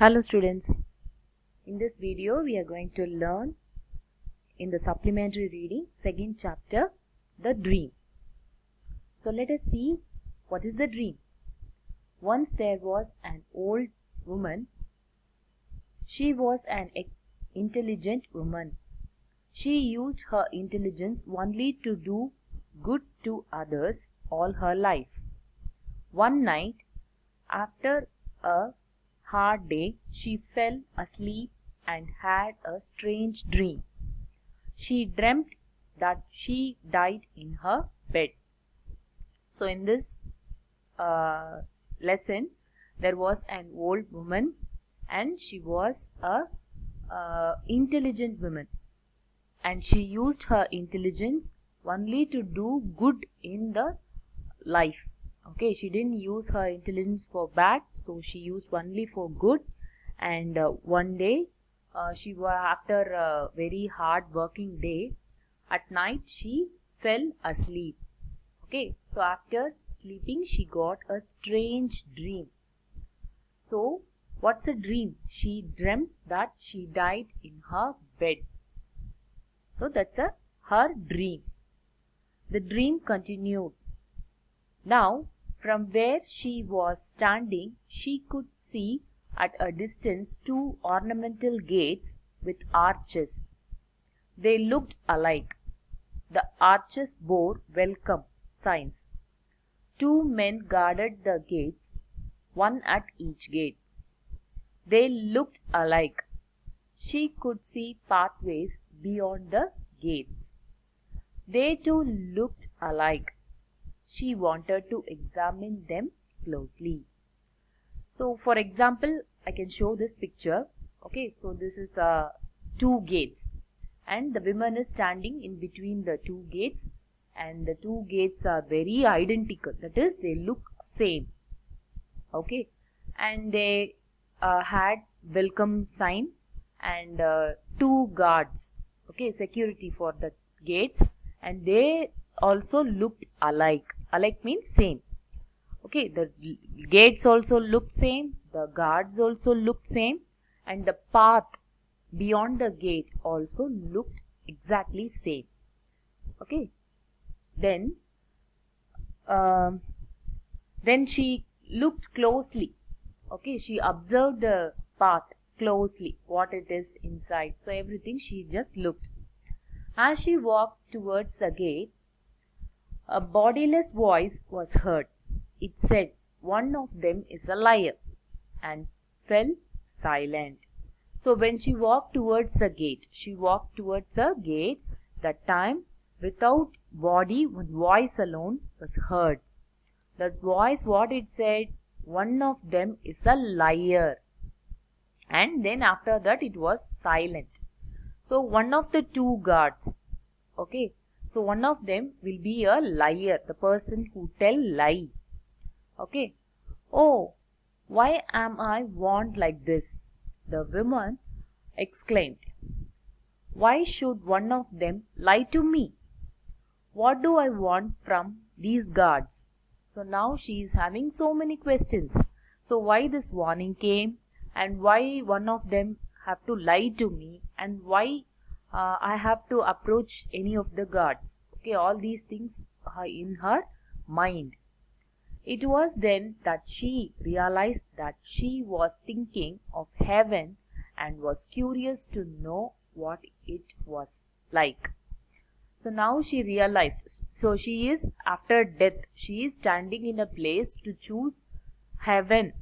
Hello students, in this video we are going to learn in the supplementary reading second chapter, the dream. So let us see what is the dream. Once there was an old woman. She was an intelligent woman. She used her intelligence only to do good to others all her life. One night, after a hard day, she fell asleep and had a strange dream. She dreamt that she died in her bed. So in this lesson, there was an old woman and she was a intelligent woman, and she used her intelligence only to do good in the life. Okay, she didn't use her intelligence for bad, so she used only for good. And one day, she was after a very hard working day. At night, she fell asleep. Okay, so after sleeping, she got a strange dream. So, what's a dream? She dreamt that she died in her bed. So that's her dream. The dream continued. Now, from where she was standing, she could see at a distance two ornamental gates with arches. They looked alike. The arches bore welcome signs. Two men guarded the gates, one at each gate. They looked alike. She could see pathways beyond the gates. They too looked alike. She wanted to examine them closely. So, for example, I can show this picture. Okay, so this is two gates, and the woman is standing in between the two gates, and the two gates are very identical. That is, they look same. Okay, and they had welcome sign and two guards. Okay, security for the gates, and they also looked alike. Alike means same. Okay, the gates also looked same, the guards also looked same, and the path beyond the gate also looked exactly same. Okay, then she looked closely. Okay, she observed the path closely, what it is inside. So everything she just looked. As she walked towards the gate, a bodiless voice was heard. It said, "One of them is a liar," and fell silent. So when she walked towards the gate, that time without body, one voice alone was heard. That voice, what it said, "One of them is a liar." And then after that it was silent. So one of the two guards, okay, so one of them will be a liar, the person who tell lie. Okay. "Oh, why am I warned like this?" the woman exclaimed. "Why should one of them lie to me? What do I want from these guards?" So now she is having so many questions. So why this warning came, and why one of them have to lie to me, and why I have to approach any of the guards. Okay, all these things are in her mind. It was then that she realized that she was thinking of heaven and was curious to know what it was like. So now she realized, so she is after death, she is standing in a place to choose heaven.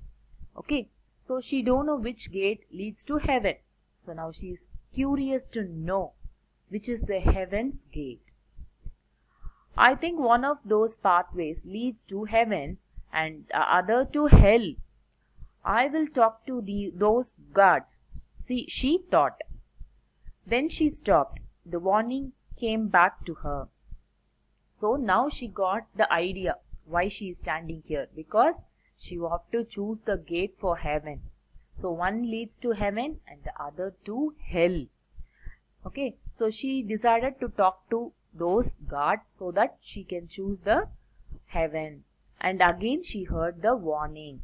Okay, so she don't know which gate leads to heaven. So now she is curious to know which is the heaven's gate. "I think one of those pathways leads to heaven and the other to hell. I will talk to those guards," she thought. Then she stopped. The warning came back to her. So now she got the idea why she is standing here, because she will have to choose the gate for heaven. So one leads to heaven and the other to hell. Okay, so she decided to talk to those guards so that she can choose the heaven. And again she heard the warning.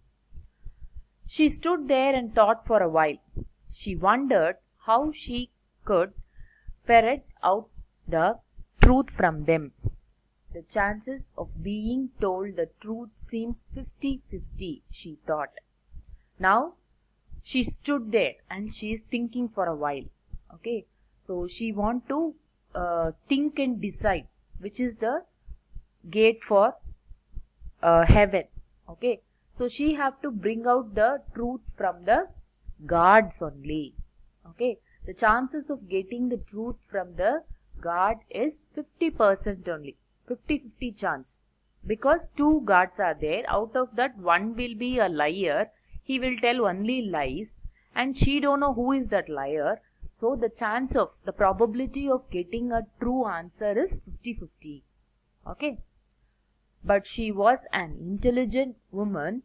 She stood there and thought for a while. She wondered how she could ferret out the truth from them. The chances of being told the truth seems 50-50, she thought. Now, she stood there and she is thinking for a while. Okay, so she want to think and decide which is the gate for heaven. Okay, so she have to bring out the truth from the guards only. Okay, the chances of getting the truth from the guard is 50% only, 50-50 chance, because two guards are there. Out of that, one will be a liar, he will tell only lies, and she don't know who is that liar. So the chance of, the probability of getting a true answer is 50-50. Okay, but she was an intelligent woman.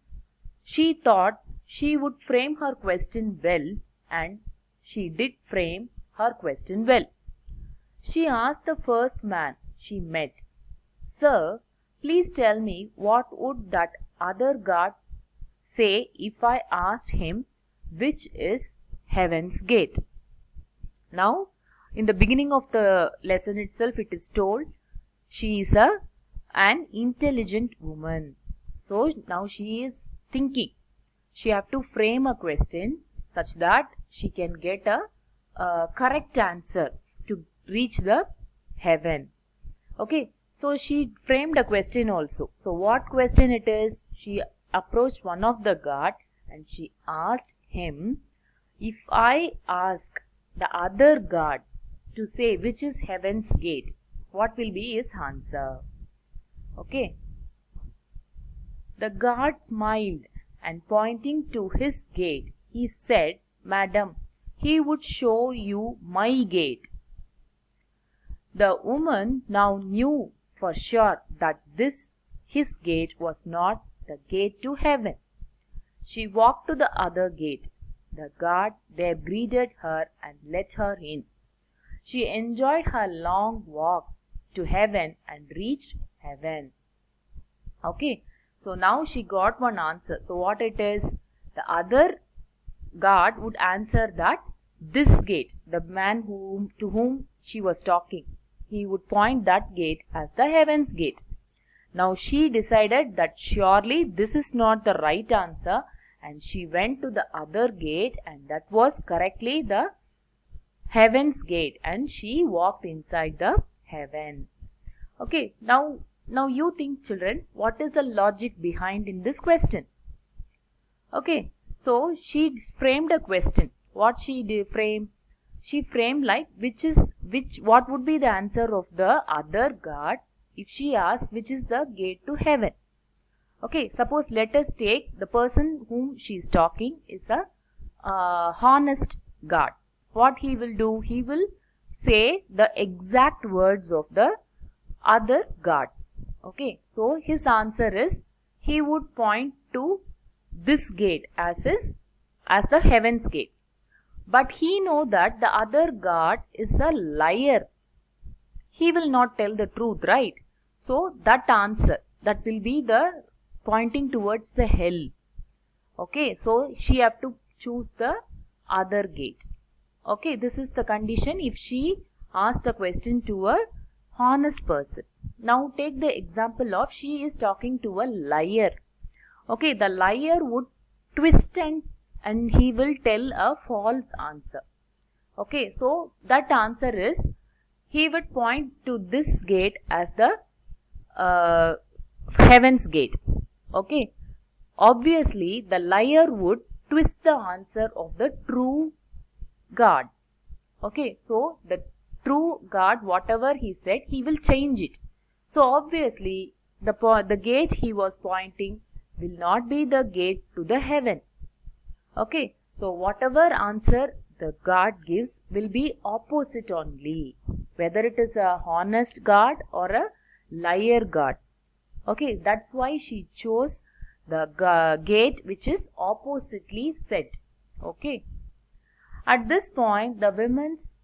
She thought she would frame her question well, and she did frame her question well. She asked the first man she met, "Sir, please tell me what would that other guard say if I asked him which is heaven's gate?" Now, in the beginning of the lesson itself, it is told she is an intelligent woman. So now she is thinking. She have to frame a question such that she can get a correct answer to reach the heaven. Okay, so she framed a question also. So what question it is? She approached one of the guard and she asked him, "If I ask the other guard to say which is heaven's gate, what will be his answer?" Okay. The guard smiled and pointing to his gate, he said, "Madam, he would show you my gate." The woman now knew for sure that this his gate was not the gate to heaven. She walked to the other gate. The guard there greeted her and let her in. She enjoyed her long walk to heaven and reached heaven. Okay, so now she got one answer. So what it is? The other guard would answer that this gate, the man to whom she was talking, he would point that gate as the heaven's gate. Now she decided that surely this is not the right answer, and she went to the other gate, and that was correctly the heaven's gate, and she walked inside the heaven. Okay, now you think, children, what is the logic behind in this question? Okay, so she framed a question. What she did frame? She framed like what would be the answer of the other guard if she asked which is the gate to heaven. Okay, suppose let us take the person whom she is talking is a honest guard. What he will do? He will say the exact words of the other guard. Okay, so his answer is he would point to this gate as the heaven's gate. But he know that the other guard is a liar. He will not tell the truth, right? So that answer, that will be the pointing towards the hell. Okay, so she have to choose the other gate. Okay, this is the condition if she asks the question to a honest person. Now take the example of she is talking to a liar. Okay, the liar would twist and he will tell a false answer. Okay, so that answer is he would point to this gate as the heaven's gate. Okay, obviously the liar would twist the answer of the true God. Okay, so the true God, whatever he said, he will change it. So obviously the gate he was pointing will not be the gate to the heaven. Okay, so whatever answer the God gives will be opposite only, whether it is a honest God or a liar God. Okay, that's why she chose the gate which is oppositely set. Okay. At this point, the woman's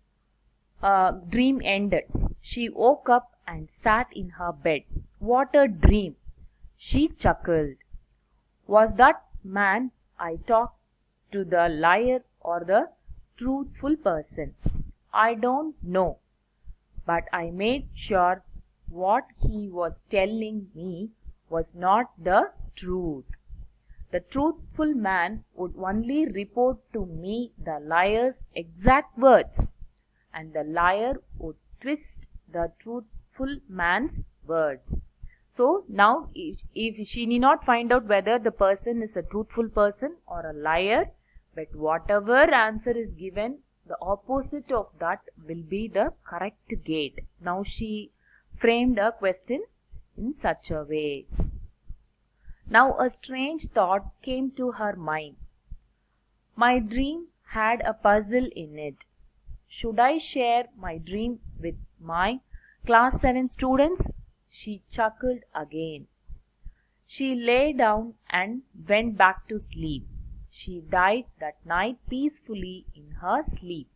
dream ended. She woke up and sat in her bed. What a dream! She chuckled. Was that man I talked to the liar or the truthful person? I don't know, but I made sure what he was telling me was not the truth. The truthful man would only report to me the liar's exact words, and the liar would twist the truthful man's words. So now if she need not find out whether the person is a truthful person or a liar, but whatever answer is given, the opposite of that will be the correct gate. Now she framed a question in such a way. Now a strange thought came to her mind. My dream had a puzzle in it. Should I share my dream with my class 7 students? She chuckled again. She lay down and went back to sleep. She died that night peacefully in her sleep.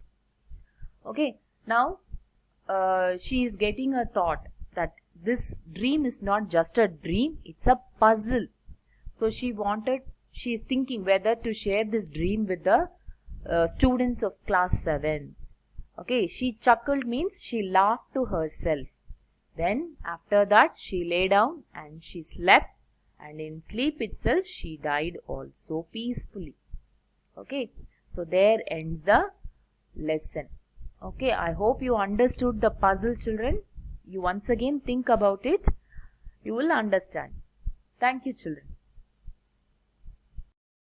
Okay, now she is getting a thought that this dream is not just a dream, it's a puzzle. So she is thinking whether to share this dream with the students of class 7. Okay, she chuckled means she laughed to herself. Then after that she lay down and she slept, and in sleep itself she died also peacefully. Okay, so there ends the lesson. Okay, I hope you understood the puzzle, children. You once again think about it, you will understand. Thank you, children.